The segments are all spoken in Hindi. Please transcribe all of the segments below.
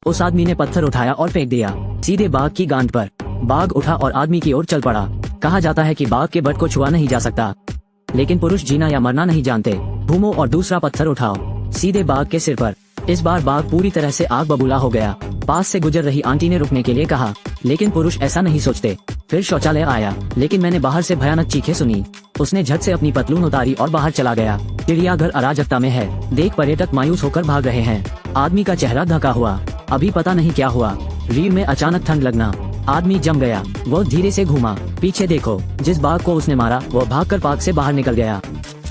उस आदमी ने पत्थर उठाया और फेंक दिया सीधे बाघ की गांड पर। बाघ उठा और आदमी की ओर चल पड़ा। कहा जाता है कि बाघ के बट को छुआ नहीं जा सकता, लेकिन पुरुष जीना या मरना नहीं जानते। घूमो और दूसरा पत्थर उठाओ सीधे बाघ के सिर पर। इस बार बाघ पूरी तरह से आग बबूला हो गया। पास से गुजर रही आंटी ने रुकने के लिए कहा, लेकिन पुरुष ऐसा नहीं सोचते। फिर शौचालय आया, लेकिन मैंने बाहर से भयानक चीखें सुनी। उसने झट से अपनी पतलून उतारी और बाहर चला गया। चिड़ियाघर अराजकता में है। देख पर्यटक मायूस होकर भाग रहे हैं। आदमी का चेहरा ढका हुआ। अभी पता नहीं क्या हुआ। रीढ़ में अचानक ठंड लगना। आदमी जम गया। वो धीरे से घूमा। पीछे देखो, जिस बाघ को उसने मारा वो भागकर पार्क से बाहर निकल गया।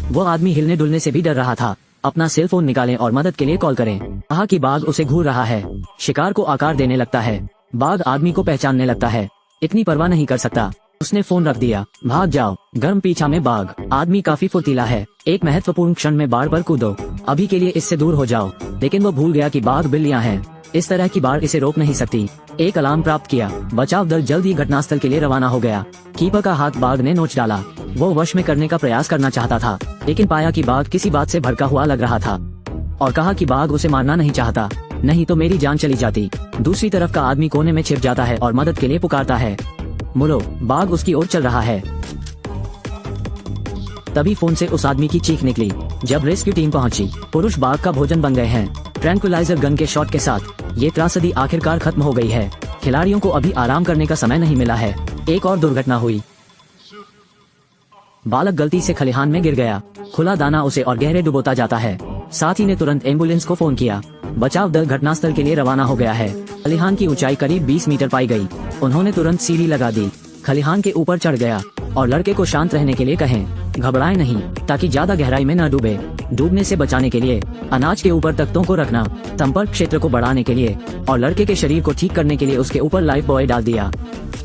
वो आदमी हिलने डुलने से भी डर रहा था। अपना सेल फोन निकालें और मदद के लिए कॉल करें। कहा कि बाघ उसे घूर रहा है, शिकार को आकार देने लगता है। बाघ आदमी को पहचानने लगता है। इतनी परवाह नहीं कर सकता। उसने फोन रख दिया। भाग जाओ। गर्म पीछा में बाघ। आदमी काफी फुर्तीला है। एक महत्वपूर्ण क्षण में बाढ़ पर कूदो। अभी के लिए इससे दूर हो जाओ। लेकिन वो भूल गया कि बाघ बिल्लियां हैं। इस तरह की बाढ़ इसे रोक नहीं सकती। एक अलार्म प्राप्त किया। बचाव दल जल्द ही घटनास्थल के लिए रवाना हो गया। कीपर का हाथ बाघ ने नोच डाला। वो वश में करने का प्रयास करना चाहता था, लेकिन पाया कि बाघ किसी बात से भड़का हुआ लग रहा था और कहा कि बाघ उसे मारना नहीं चाहता, नहीं तो मेरी जान चली जाती। दूसरी तरफ का आदमी कोने में छिप जाता है और मदद के लिए पुकारता है। मुड़ो, बाघ उसकी ओर चल रहा है। तभी फोन से उस आदमी की चीख निकली। जब रेस्क्यू टीम पहुंची, पुरुष बाघ का भोजन बन गए हैं। ट्रैंक्विलाइजर गन के शॉट के साथ ये त्रासदी आखिरकार खत्म हो गई है। खिलाड़ियों को अभी आराम करने का समय नहीं मिला है। एक और दुर्घटना हुई। बालक गलती से खलिहान में गिर गया। खुला दाना उसे और गहरे डुबोता जाता है। साथी ने तुरंत एम्बुलेंस को फोन किया। बचाव दल घटनास्थल के लिए रवाना हो गया है। खलिहान की ऊंचाई करीब 20 मीटर पाई गई। उन्होंने तुरंत सीढ़ी लगा दी। खलिहान के ऊपर चढ़ गया और लड़के को शांत रहने के लिए कहें। घबराएं नहीं, ताकि ज्यादा गहराई में न डूबे। डूबने से बचाने के लिए अनाज के ऊपर तख्तों को रखना, संपर्क क्षेत्र को बढ़ाने के लिए और लड़के के शरीर को ठीक करने के लिए उसके ऊपर लाइफ बॉय डाल दिया।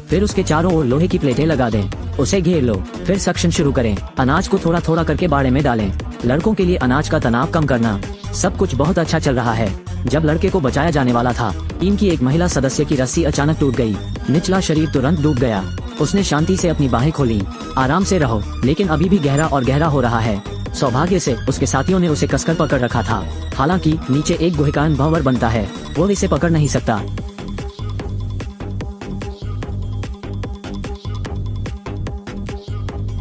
फिर उसके चारों ओर लोहे की प्लेटें लगा दें। उसे घेर लो। फिर सक्शन शुरू करें। अनाज को थोड़ा थोड़ा करके बाड़े में डालें। लड़कों के लिए अनाज का तनाव कम करना। सब कुछ बहुत अच्छा चल रहा है। जब लड़के को बचाया जाने वाला था, टीम की एक महिला सदस्य की रस्सी अचानक टूट गई। निचला शरीर तुरंत डूब गया। उसने शांति से अपनी बाहें खोली। आराम से रहो, लेकिन अभी भी गहरा और गहरा हो रहा है। सौभाग्य से उसके साथियों ने उसे कसकर पकड़ रखा था। हालांकि नीचे एक गुहिकान भंवर बनता है, वो इसे पकड़ नहीं सकता।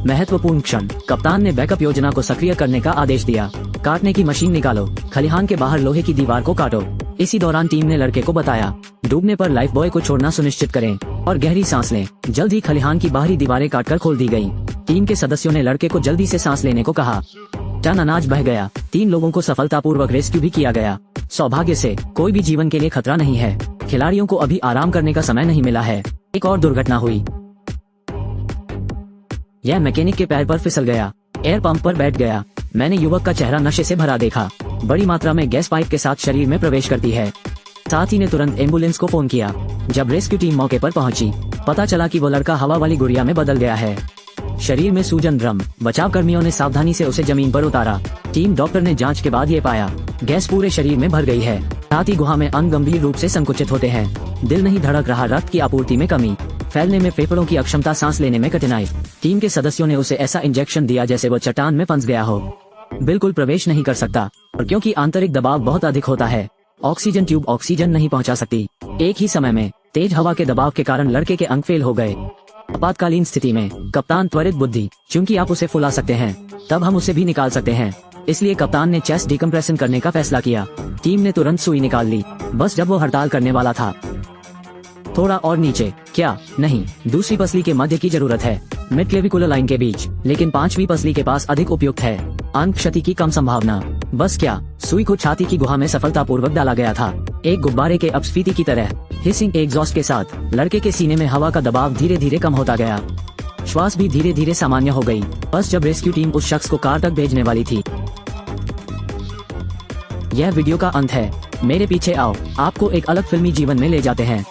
महत्वपूर्ण क्षण। कप्तान ने बैकअप योजना को सक्रिय करने का आदेश दिया। काटने की मशीन निकालो। खलिहान के बाहर लोहे की दीवार को काटो। इसी दौरान टीम ने लड़के को बताया, डूबने पर लाइफ बॉय को छोड़ना सुनिश्चित करें और गहरी सांस लें। जल्द ही खलिहान की बाहरी दीवारें काटकर खोल दी गई। टीम के सदस्यों ने लड़के को जल्दी से सांस लेने को कहा। टन अनाज बह गया। 3 लोगों को सफलतापूर्वक रेस्क्यू भी किया गया। सौभाग्य से कोई भी जीवन के लिए खतरा नहीं है। खिलाड़ियों को अभी आराम करने का समय नहीं मिला है। एक और दुर्घटना हुई। यह मैकेनिक के पैर पर फिसल गया। एयर पंप पर बैठ गया। मैंने युवक का चेहरा नशे से भरा देखा। बड़ी मात्रा में गैस पाइप के साथ शरीर में प्रवेश करती है। साथी ने तुरंत एम्बुलेंस को फोन किया। जब रेस्क्यू टीम मौके पर पहुंची, पता चला कि वो लड़का हवा वाली गुड़िया में बदल गया है। शरीर में सूजन भ्रम। बचाव कर्मियों ने सावधानी से उसे जमीन पर उतारा। टीम डॉक्टर ने जांच के बाद ये पाया, गैस पूरे शरीर में भर गई है। साथ ही गुहा में अंग गंभीर रूप से संकुचित होते हैं। दिल नहीं धड़क रहा, रक्त की आपूर्ति में कमी, फैलने में फेफड़ों की अक्षमता, सांस लेने में कठिनाई। टीम के सदस्यों ने उसे ऐसा इंजेक्शन दिया जैसे वो चट्टान में फंस गया हो। बिल्कुल प्रवेश नहीं कर सकता, और क्योंकि आंतरिक दबाव बहुत अधिक होता है, ऑक्सीजन ट्यूब ऑक्सीजन नहीं पहुंचा सकती। एक ही समय में तेज हवा के दबाव के कारण लड़के के अंग फेल हो गए। आपातकालीन स्थिति में कप्तान त्वरित बुद्धि, क्योंकि आप उसे फुला सकते हैं तब हम उसे भी निकाल सकते हैं। इसलिए कप्तान ने चेस्ट डिकम्प्रेशन करने का फैसला किया। टीम ने तुरंत सुई निकाल ली, बस जब वो हड़ताल करने वाला था। थोड़ा और नीचे, क्या नहीं, दूसरी पसली के मध्य की जरूरत है, मिड क्लेविकुलर लाइन के बीच, लेकिन 5वीं पसली के पास अधिक उपयुक्त है। अंग क्षति की कम संभावना। बस क्या, सुई को छाती की गुहा में सफलतापूर्वक डाला गया था। एक गुब्बारे के अपस्फीति की तरह हिसिंग एग्जॉस्ट के साथ लड़के के सीने में हवा का दबाव धीरे धीरे कम होता गया। श्वास भी धीरे धीरे सामान्य हो गई। बस जब रेस्क्यू टीम उस शख्स को कार तक भेजने वाली थी। यह वीडियो का अंत है। मेरे पीछे आओ, आपको एक अलग फिल्मी जीवन में ले जाते हैं।